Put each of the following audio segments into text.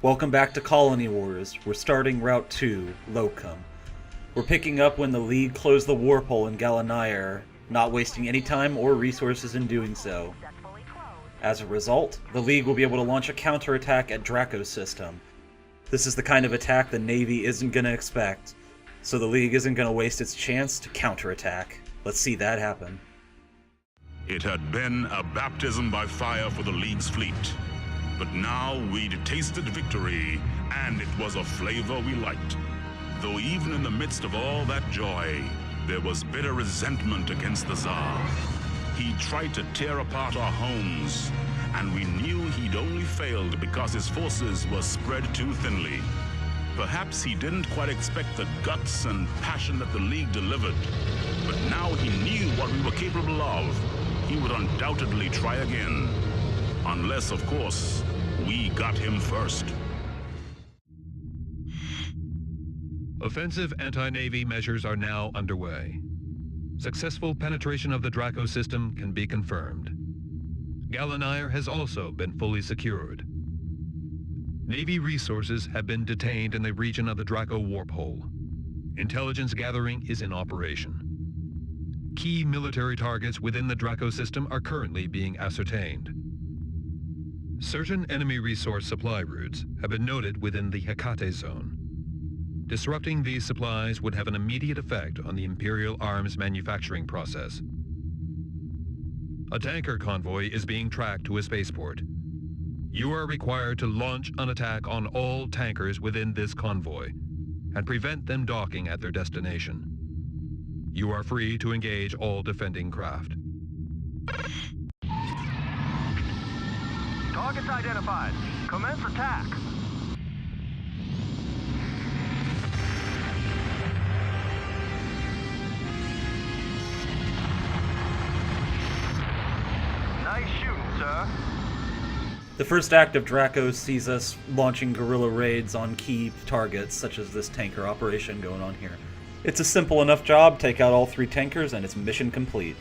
Welcome back to Colony Wars. We're starting Route 2, Locum. We're picking up when the League closed the warp hole in Gallonigher, not wasting any time or resources in doing so. As a result, the League will be able to launch a counterattack at Draco System. This is the kind of attack the Navy isn't going to expect, so the League isn't going to waste its chance to counterattack. Let's see that happen. It had been a baptism by fire for the League's fleet. But now we'd tasted victory, and it was a flavor we liked. Though even in the midst of all that joy, there was bitter resentment against the Tsar. He tried to tear apart our homes, and we knew he'd only failed because his forces were spread too thinly. Perhaps he didn't quite expect the guts and passion that the League delivered, but now he knew what we were capable of. He would undoubtedly try again. Unless, of course, we got him first. Offensive anti-Navy measures are now underway. Successful penetration of the Draco system can be confirmed. Gallonigher has also been fully secured. Navy resources have been detained in the region of the Draco warp hole. Intelligence gathering is in operation. Key military targets within the Draco system are currently being ascertained. Certain enemy resource supply routes have been noted within the Hecate zone. Disrupting these supplies would have an immediate effect on the Imperial arms manufacturing process. A tanker convoy is being tracked to a spaceport. You are required to launch an attack on all tankers within this convoy and prevent them docking at their destination. You are free to engage all defending craft. Targets identified. Commence attack. Nice shooting, sir. The first act of Draco sees us launching guerrilla raids on key targets, such as this tanker operation going on here. It's a simple enough job, take out all 3 tankers, and it's mission complete.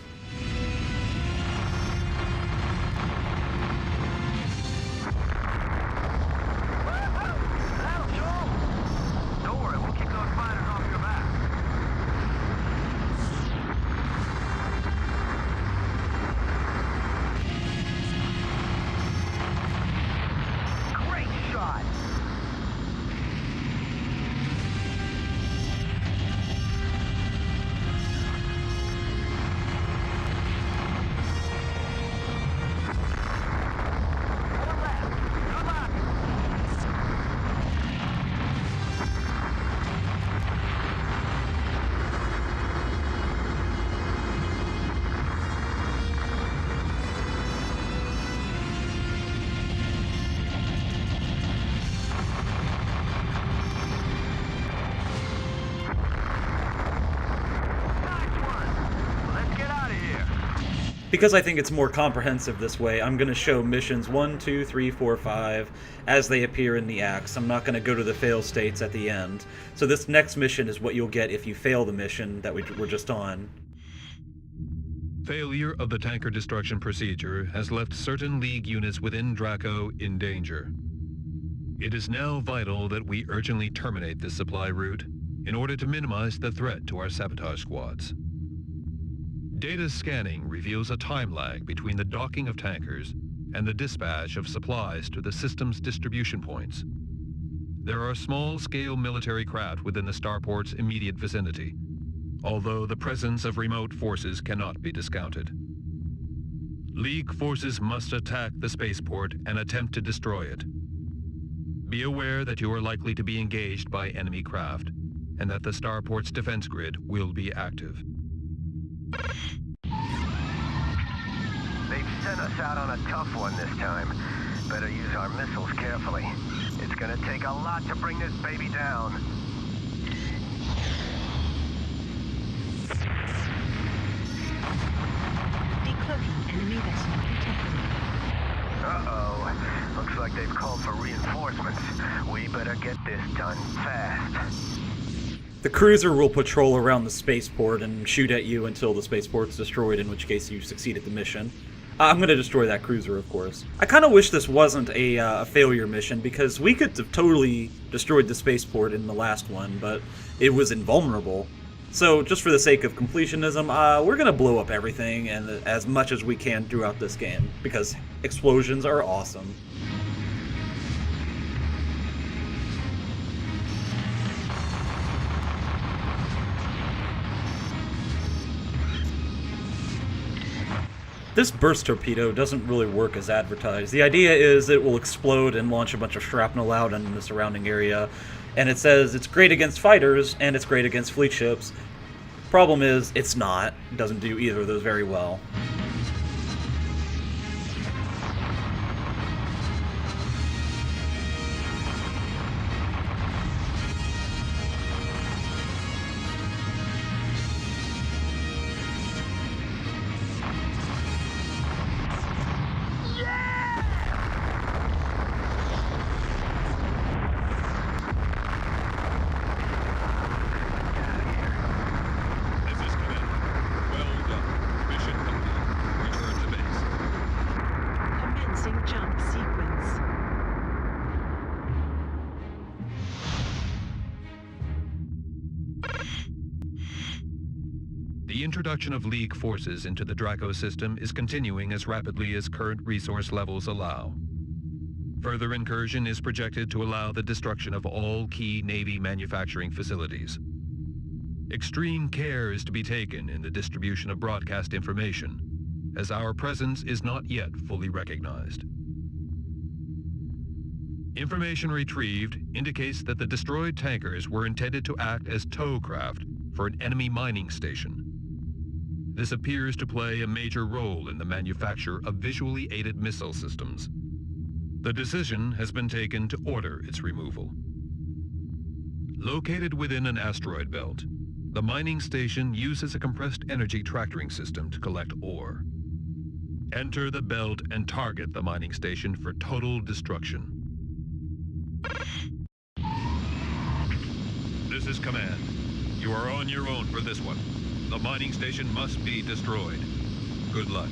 Because I think it's more comprehensive this way, I'm going to show missions 1, 2, 3, 4, 5 as they appear in the acts. I'm not going to go to the fail states at the end. So this next mission is what you'll get if you fail the mission that we're just on. Failure of the tanker destruction procedure has left certain League units within Draco in danger. It is now vital that we urgently terminate this supply route in order to minimize the threat to our sabotage squads. Data scanning reveals a time lag between the docking of tankers and the dispatch of supplies to the system's distribution points. There are small-scale military craft within the starport's immediate vicinity, although the presence of remote forces cannot be discounted. League forces must attack the spaceport and attempt to destroy it. Be aware that you are likely to be engaged by enemy craft, and that the starport's defense grid will be active. They've sent us out on a tough one this time. Better use our missiles carefully. It's gonna take a lot to bring this baby down. Decloaking enemy vessel detected. Uh-oh. Looks like they've called for reinforcements. We better get this done fast. The cruiser will patrol around the spaceport and shoot at you until the spaceport's destroyed, in which case you succeed at the mission. I'm gonna destroy that cruiser, of course. I kind of wish this wasn't a failure mission, because we could have totally destroyed the spaceport in the last one, but it was invulnerable. So, just for the sake of completionism, we're gonna blow up everything and as much as we can throughout this game, because explosions are awesome. This burst torpedo doesn't really work as advertised. The idea is it will explode and launch a bunch of shrapnel out in the surrounding area, and it says it's great against fighters and it's great against fleet ships. Problem is, it's not. It doesn't do either of those very well. The introduction of League forces into the Draco system is continuing as rapidly as current resource levels allow. Further incursion is projected to allow the destruction of all key Navy manufacturing facilities. Extreme care is to be taken in the distribution of broadcast information, as our presence is not yet fully recognized. Information retrieved indicates that the destroyed tankers were intended to act as tow craft for an enemy mining station. This appears to play a major role in the manufacture of visually aided missile systems. The decision has been taken to order its removal. Located within an asteroid belt, the mining station uses a compressed energy tractoring system to collect ore. Enter the belt and target the mining station for total destruction. This is command. You are on your own for this one. The mining station must be destroyed. Good luck.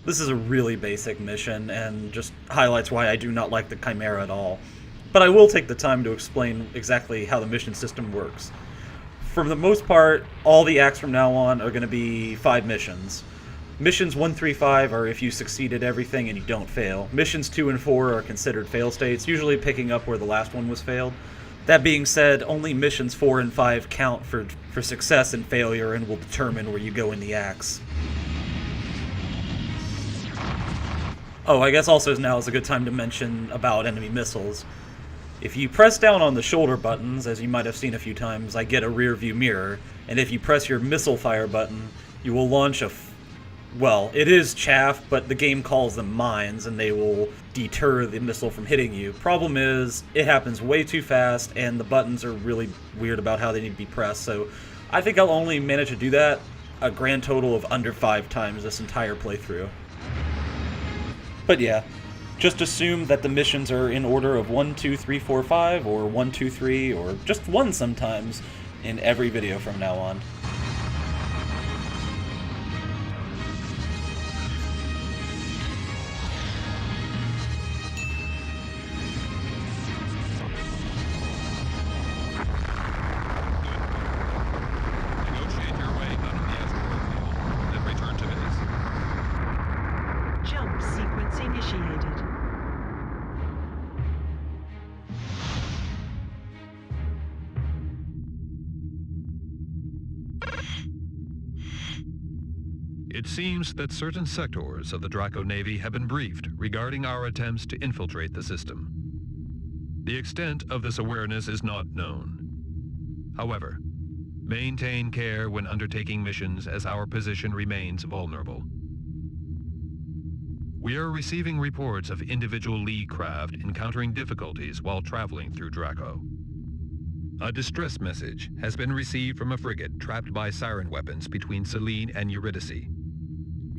This is a really basic mission, and just highlights why I do not like the Chimera at all. But I will take the time to explain exactly how the mission system works. For the most part, all the acts from now on are going to be 5 missions. Missions 1 through 5 are if you succeeded everything and you don't fail. Missions 2 and 4 are considered fail states, usually picking up where the last one was failed. That being said, only missions 4 and 5 count for success and failure and will determine where you go in the acts. Oh, I guess also now is a good time to mention about enemy missiles. If you press down on the shoulder buttons, as you might have seen a few times, I get a rear view mirror, and if you press your missile fire button, you will launch well, it is chaff, but the game calls them mines, and they will deter the missile from hitting you. Problem is, it happens way too fast, and the buttons are really weird about how they need to be pressed, so I think I'll only manage to do that a grand total of under 5 times this entire playthrough. But yeah, just assume that the missions are in order of 1, 2, 3, 4, 5, or 1, 2, 3, or just 1 sometimes in every video from now on. Negotiate your way out of the asteroid field, then return to base. Jump sequence initiated. It seems that certain sectors of the Draco Navy have been briefed regarding our attempts to infiltrate the system. The extent of this awareness is not known. However, maintain care when undertaking missions as our position remains vulnerable. We are receiving reports of individual League craft encountering difficulties while traveling through Draco. A distress message has been received from a frigate trapped by siren weapons between Selene and Eurydice.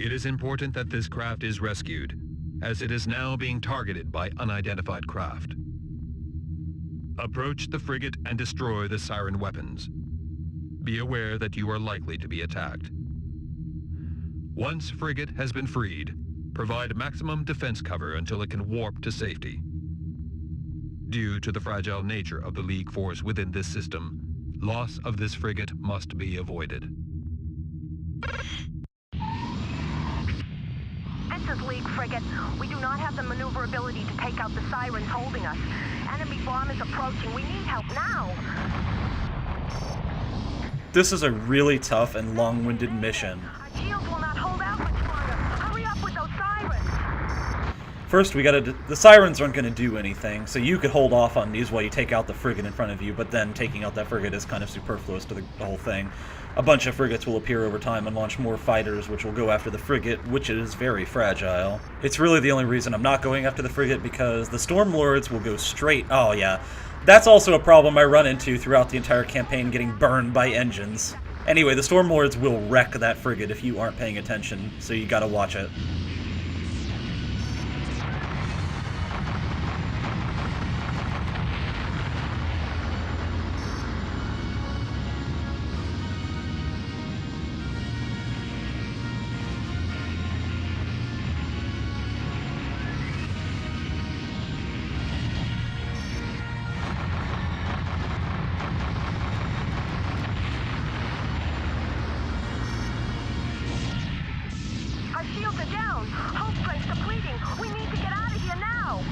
It is important that this craft is rescued, as it is now being targeted by unidentified craft. Approach the frigate and destroy the siren weapons. Be aware that you are likely to be attacked. Once frigate has been freed, provide maximum defense cover until it can warp to safety. Due to the fragile nature of the League force within this system, loss of this frigate must be avoided. This is League frigate. We do not have the maneuverability to take out the sirens holding us. Enemy bomb is approaching. We need help now. This is a really tough and long-winded mission. Our shields will not hold out much longer. Hurry up with those sirens. First, the sirens aren't gonna do anything, so you could hold off on these while you take out the frigate in front of you, but then taking out that frigate is kind of superfluous to the whole thing. A bunch of frigates will appear over time and launch more fighters, which will go after the frigate, which is very fragile. It's really the only reason I'm not going after the frigate, because the Storm Lords will go straight... Oh, yeah. That's also a problem I run into throughout the entire campaign, getting burned by engines. Anyway, the Storm Lords will wreck that frigate if you aren't paying attention, so you gotta watch it. Our shields are down. Hull strength's depleting. We need to get out of here now.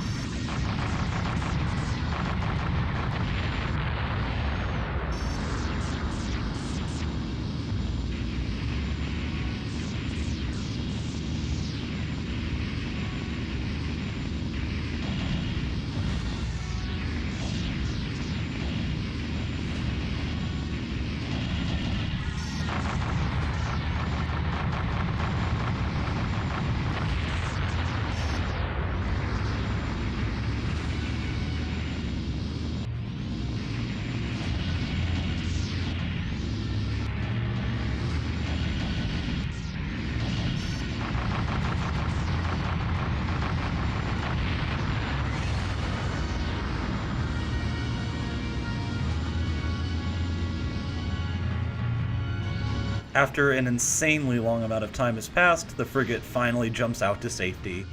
After an insanely long amount of time has passed, the frigate finally jumps out to safety.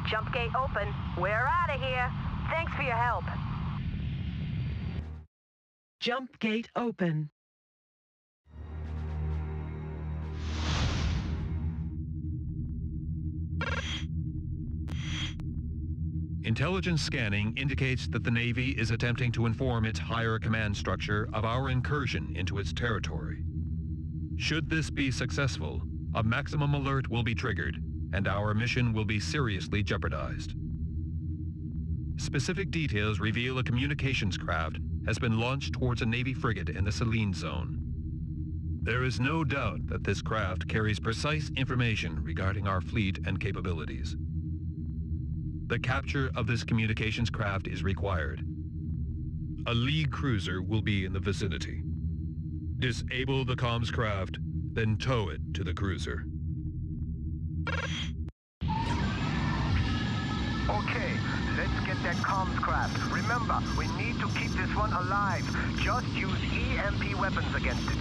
Jump gate open. We're out of here. Thanks for your help. Jump gate open. Intelligence scanning indicates that the Navy is attempting to inform its higher command structure of our incursion into its territory. Should this be successful, a maximum alert will be triggered, and our mission will be seriously jeopardized. Specific details reveal a communications craft has been launched towards a Navy frigate in the Selene Zone. There is no doubt that this craft carries precise information regarding our fleet and capabilities. The capture of this communications craft is required. A League cruiser will be in the vicinity. Disable the comms craft, then tow it to the cruiser. Okay, let's get that comms craft. Remember, we need to keep this one alive. Just use EMP weapons against it.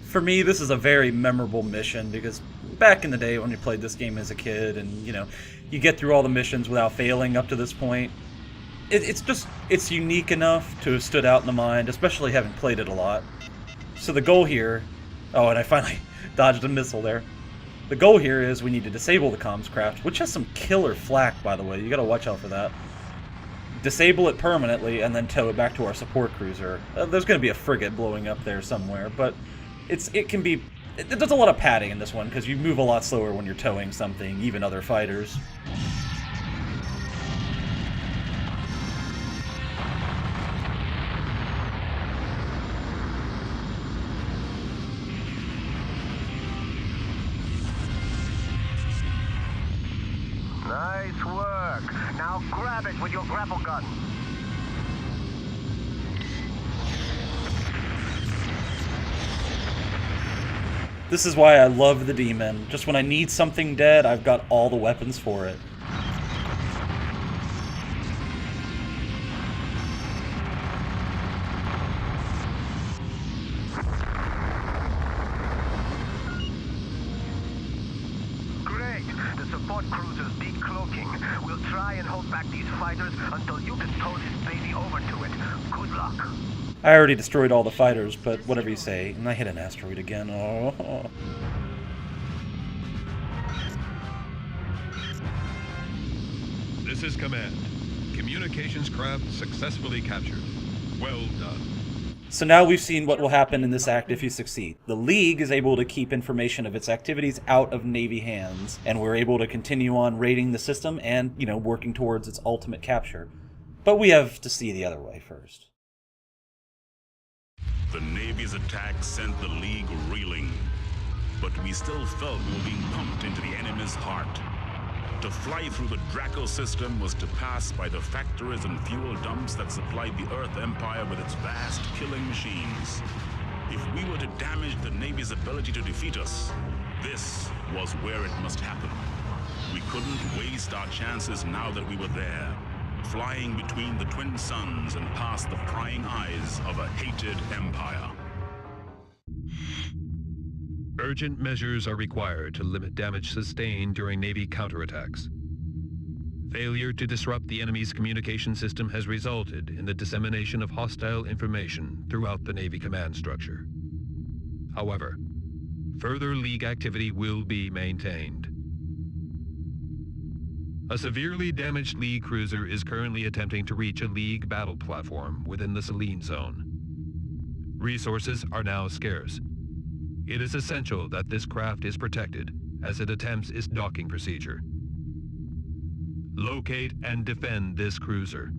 For me, this is a very memorable mission, because back in the day when you played this game as a kid and, you know, you get through all the missions without failing up to this point, it's unique enough to have stood out in the mind, especially having played it a lot. So the goal here... Oh, and I finally dodged a missile there. The goal here is we need to disable the comms craft, which has some killer flak, by the way. You gotta watch out for that. Disable it permanently, and then tow it back to our support cruiser. There's gonna be a frigate blowing up there somewhere, but there's a lot of padding in this one, because you move a lot slower when you're towing something, even other fighters. Nice work. Now grab it with your grapple gun. This is why I love the Demon. Just when I need something dead, I've got all the weapons for it. support cruisers decloaking. We'll try and hold back these fighters until you can tow this baby over to it. Good luck. I already destroyed all the fighters, but whatever you say. And I hit an asteroid again. Oh. This is Command. Communications craft successfully captured. Well done. So now we've seen what will happen in this act if you succeed. The League is able to keep information of its activities out of Navy hands, and we're able to continue on raiding the system and, working towards its ultimate capture. But we have to see the other way first. The Navy's attack sent the League reeling, but we still felt we were being pumped into the enemy's heart. To fly through the Draco system was to pass by the factories and fuel dumps that supplied the Earth Empire with its vast killing machines. If we were to damage the Navy's ability to defeat us, this was where it must happen. We couldn't waste our chances now that we were there, flying between the twin suns and past the prying eyes of a hated empire. Urgent measures are required to limit damage sustained during Navy counterattacks. Failure to disrupt the enemy's communication system has resulted in the dissemination of hostile information throughout the Navy command structure. However, further League activity will be maintained. A severely damaged League cruiser is currently attempting to reach a League battle platform within the Selene Zone. Resources are now scarce. It is essential that this craft is protected as it attempts its docking procedure. Locate and defend this cruiser.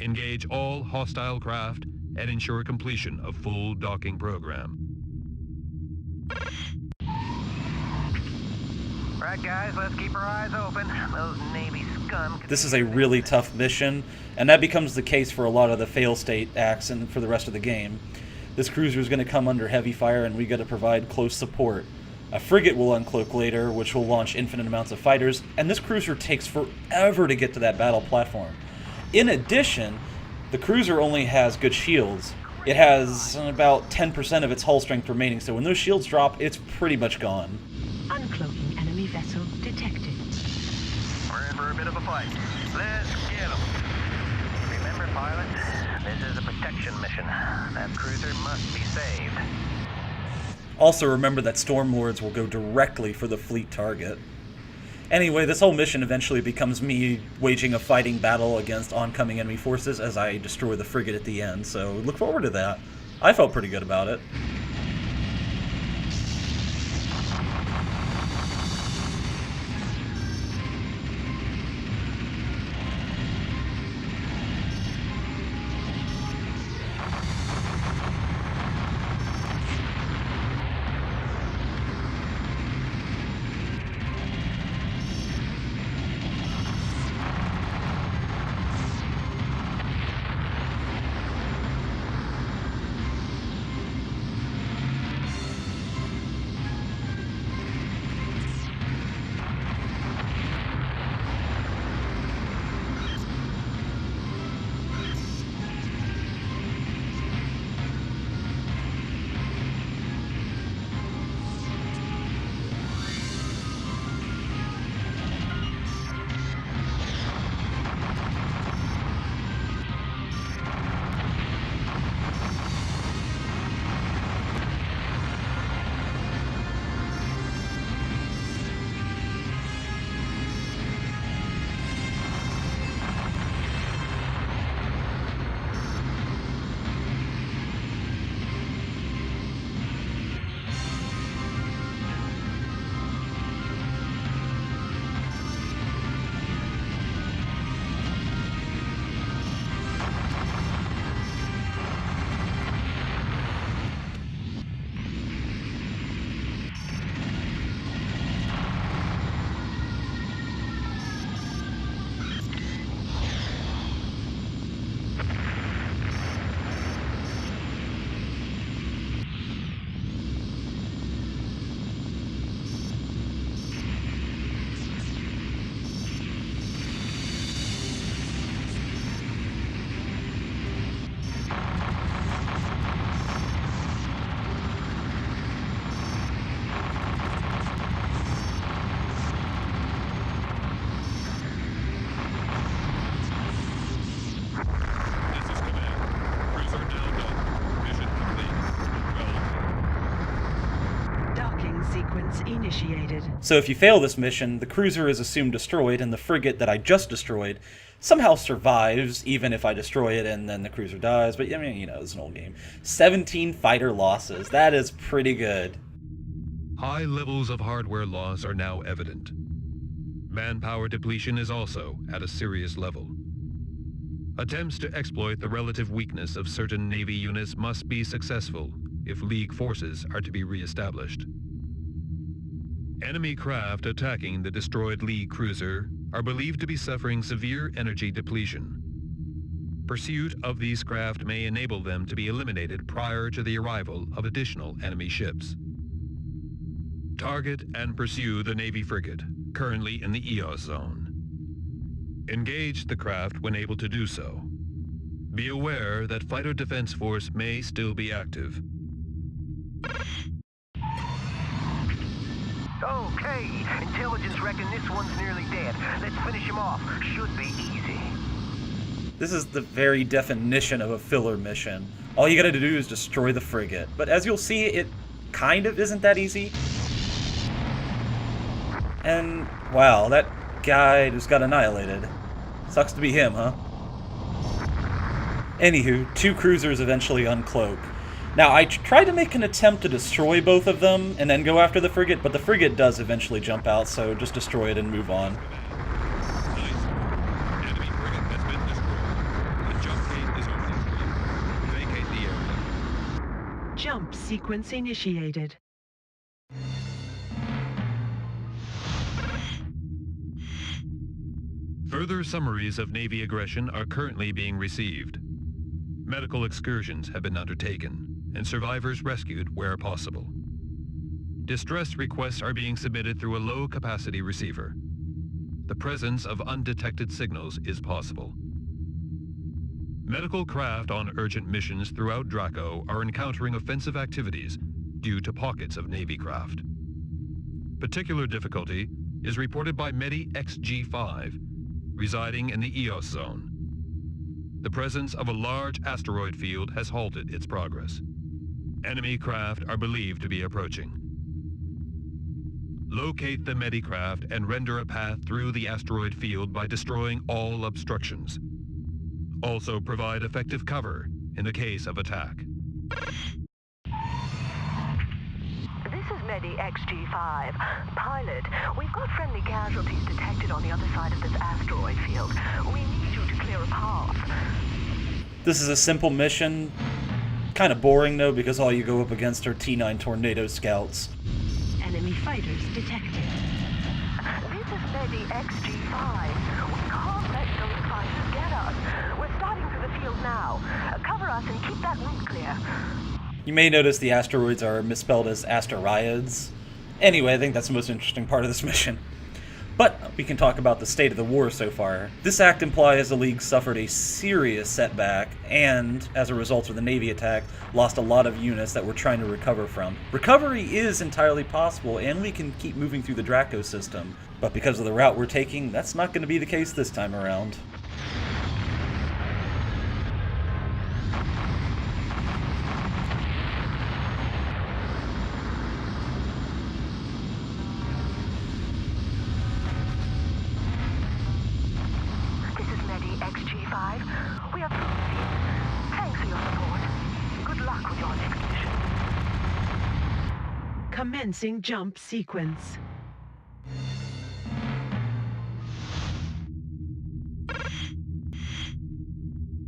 Engage all hostile craft and ensure completion of full docking program. Right, guys, let's keep our eyes open. Those Navy scum... This is a really tough mission, and that becomes the case for a lot of the fail state acts and for the rest of the game. This cruiser is going to come under heavy fire, and we got to provide close support. A frigate will uncloak later, which will launch infinite amounts of fighters, and this cruiser takes forever to get to that battle platform. In addition, the cruiser only has good shields. It has about 10% of its hull strength remaining, so when those shields drop, it's pretty much gone. Uncloaking enemy vessel detected. We're in for a bit of a fight. Let's get them. Remember, pilot, this is a protection mission. That cruiser must be saved. Also remember that Stormlords will go directly for the fleet target. Anyway, this whole mission eventually becomes me waging a fighting battle against oncoming enemy forces as I destroy the frigate at the end, so look forward to that. I felt pretty good about it. sequence initiated. So if you fail this mission, the cruiser is assumed destroyed, and the frigate that I just destroyed somehow survives, even if I destroy it and then the cruiser dies. But I mean, you know, it's an old game. 17 fighter losses. That is pretty good. High levels of hardware loss are now evident. Manpower depletion is also at a serious level. Attempts to exploit the relative weakness of certain Navy units must be successful if League forces are to be re-established. Enemy craft attacking the destroyed League cruiser are believed to be suffering severe energy depletion. Pursuit of these craft may enable them to be eliminated prior to the arrival of additional enemy ships. Target and pursue the Navy frigate, currently in the EOS zone. Engage the craft when able to do so. Be aware that Fighter Defense Force may still be active. Okay, intelligence reckon this one's nearly dead. Let's finish him off. Should be easy. This is the very definition of a filler mission. All you gotta do is destroy the frigate. But as you'll see, it kind of isn't that easy. And, wow, that guy just got annihilated. Sucks to be him, huh? Anywho, 2 cruisers eventually uncloak. Now, I tried to make an attempt to destroy both of them and then go after the frigate, but the frigate does eventually jump out, so just destroy it and move on. Nice. Enemy frigate has been destroyed. The jump gate is opening. Vacate the area. Jump sequence initiated. Further summaries of Navy aggression are currently being received. Medical excursions have been undertaken, and survivors rescued where possible. Distress requests are being submitted through a low-capacity receiver. The presence of undetected signals is possible. Medical craft on urgent missions throughout Draco are encountering offensive activities due to pockets of Navy craft. Particular difficulty is reported by Medi XG-5, residing in the EOS zone. The presence of a large asteroid field has halted its progress. Enemy craft are believed to be approaching. Locate the Medicraft and render a path through the asteroid field by destroying all obstructions. Also provide effective cover in the case of attack. This is Medi XG-5. Pilot, we've got friendly casualties detected on the other side of this asteroid field. We need you to clear a path. This is a simple mission. Kind of boring, though, because all you go up against are T9 Tornado Scouts. Enemy fighters detected. This is Medi XG-5. We can't let those fighters get us. We're starting through the field now. Cover us and keep that route clear. You may notice the asteroids are misspelled as asteroids. Anyway, I think that's the most interesting part of this mission. But we can talk about the state of the war so far. This act implies the League suffered a serious setback and, as a result of the Navy attack, lost a lot of units that we're trying to recover from. Recovery is entirely possible, and we can keep moving through the Draco system. But because of the route we're taking, that's not going to be the case this time around. We are through the field. Thanks for your support. Good luck with your next mission. Commencing jump sequence.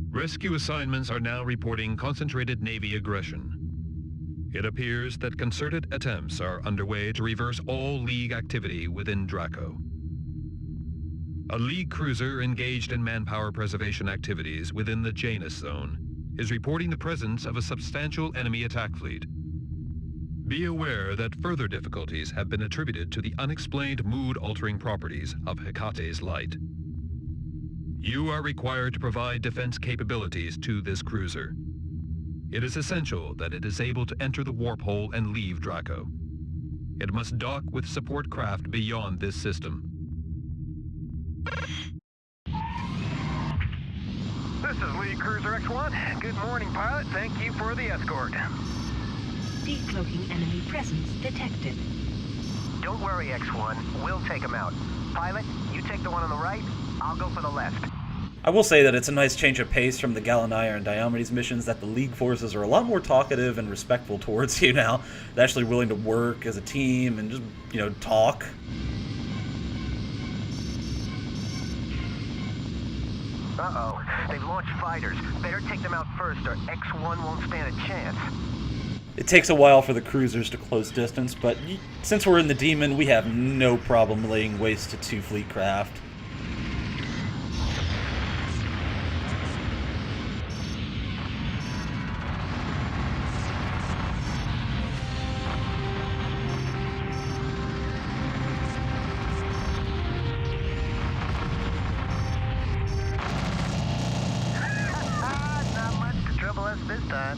Rescue assignments are now reporting concentrated Navy aggression. It appears that concerted attempts are underway to reverse all League activity within Draco. A League cruiser engaged in manpower preservation activities within the Janus zone is reporting the presence of a substantial enemy attack fleet. Be aware that further difficulties have been attributed to the unexplained mood-altering properties of Hecate's light. You are required to provide defense capabilities to this cruiser. It is essential that it is able to enter the warp hole and leave Draco. It must dock with support craft beyond this system. This is League Cruiser X-1. Good morning, pilot. Thank you for the escort. Decloaking enemy presence detected. Don't worry, X1. We'll take him out. Pilot, you take the one on the right. I'll go for the left. I will say that it's a nice change of pace from the Gallonigher and Diomedes missions, that the League forces are a lot more talkative and respectful towards you now. They're actually willing to work as a team and just, talk. Uh-oh. They've launched fighters. Better take them out first or X1 won't stand a chance. It takes a while for the cruisers to close distance, but since we're in the Demon, we have no problem laying waste to 2 fleet craft. Not much to trouble us this time.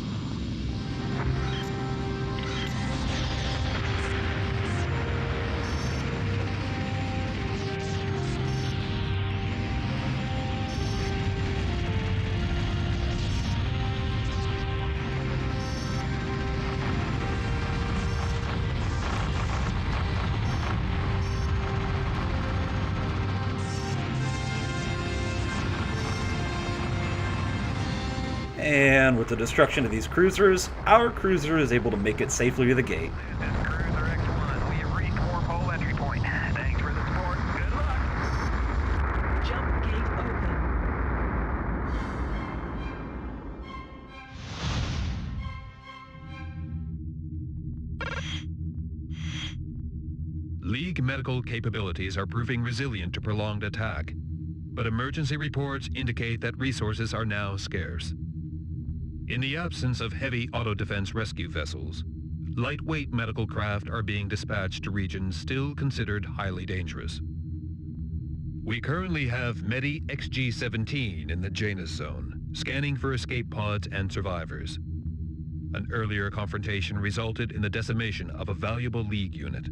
And with the destruction of these cruisers, our cruiser is able to make it safely to the gate. This is Cruiser X1. We have reached wormhole entry point. Thanks for the support. Good luck. Jump gate open. League medical capabilities are proving resilient to prolonged attack, but emergency reports indicate that resources are now scarce. In the absence of heavy auto-defense rescue vessels, lightweight medical craft are being dispatched to regions still considered highly dangerous. We currently have Medi XG-17 in the Janus Zone, scanning for escape pods and survivors. An earlier confrontation resulted in the decimation of a valuable League unit.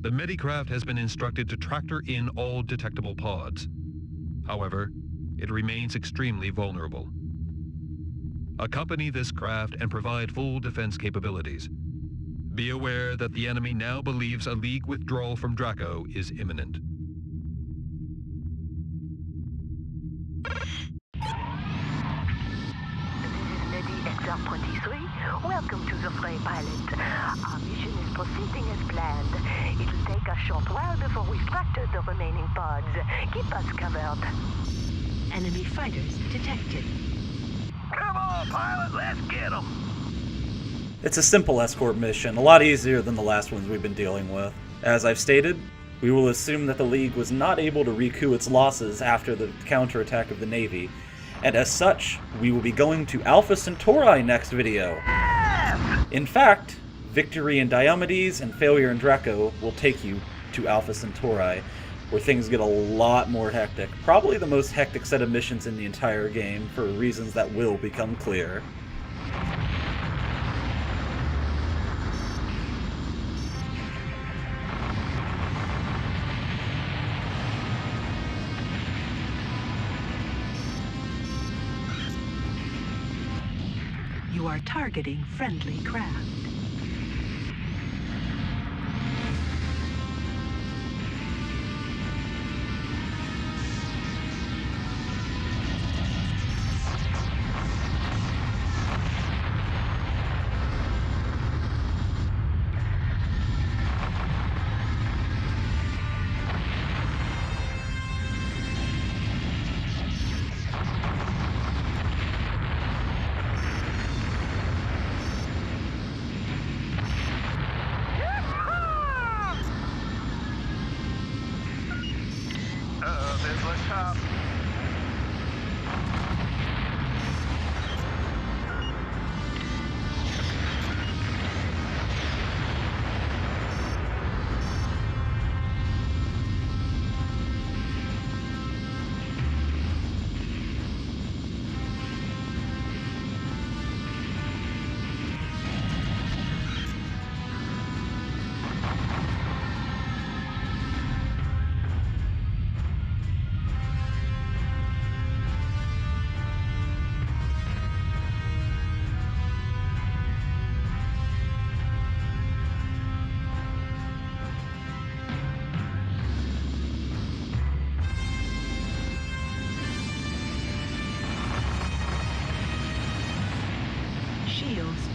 The Medicraft has been instructed to tractor in all detectable pods. However, it remains extremely vulnerable. Accompany this craft and provide full defense capabilities. Be aware that the enemy now believes a League withdrawal from Draco is imminent. XR-23, welcome to the fray, pilot. Our mission is proceeding as planned. It'll take a short while before we fracture the remaining pods. Keep us covered. Enemy fighters detected. Come on, pilot. Let's get them. It's a simple escort mission, a lot easier than the last ones we've been dealing with. As I've stated, we will assume that the League was not able to recoup its losses after the counterattack of the Navy, and as such, we will be going to Alpha-Centauri next video. In fact, victory in Diomedes and failure in Draco will take you to Alpha-Centauri, where things get a lot more hectic. Probably the most hectic set of missions in the entire game, for reasons that will become clear. You are targeting friendly craft. This looks tough.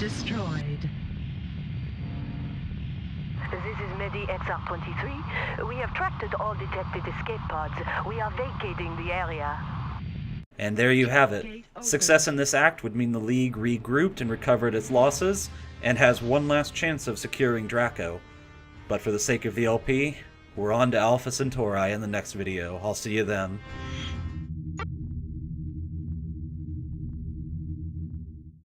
destroyed. This is Medi XR-23. We have tracked all detected escape pods. We are vacating the area. And there you have it. Success in this act would mean the League regrouped and recovered its losses, and has one last chance of securing Draco. But for the sake of the LP, we're on to Alpha-Centauri in the next video. I'll see you then.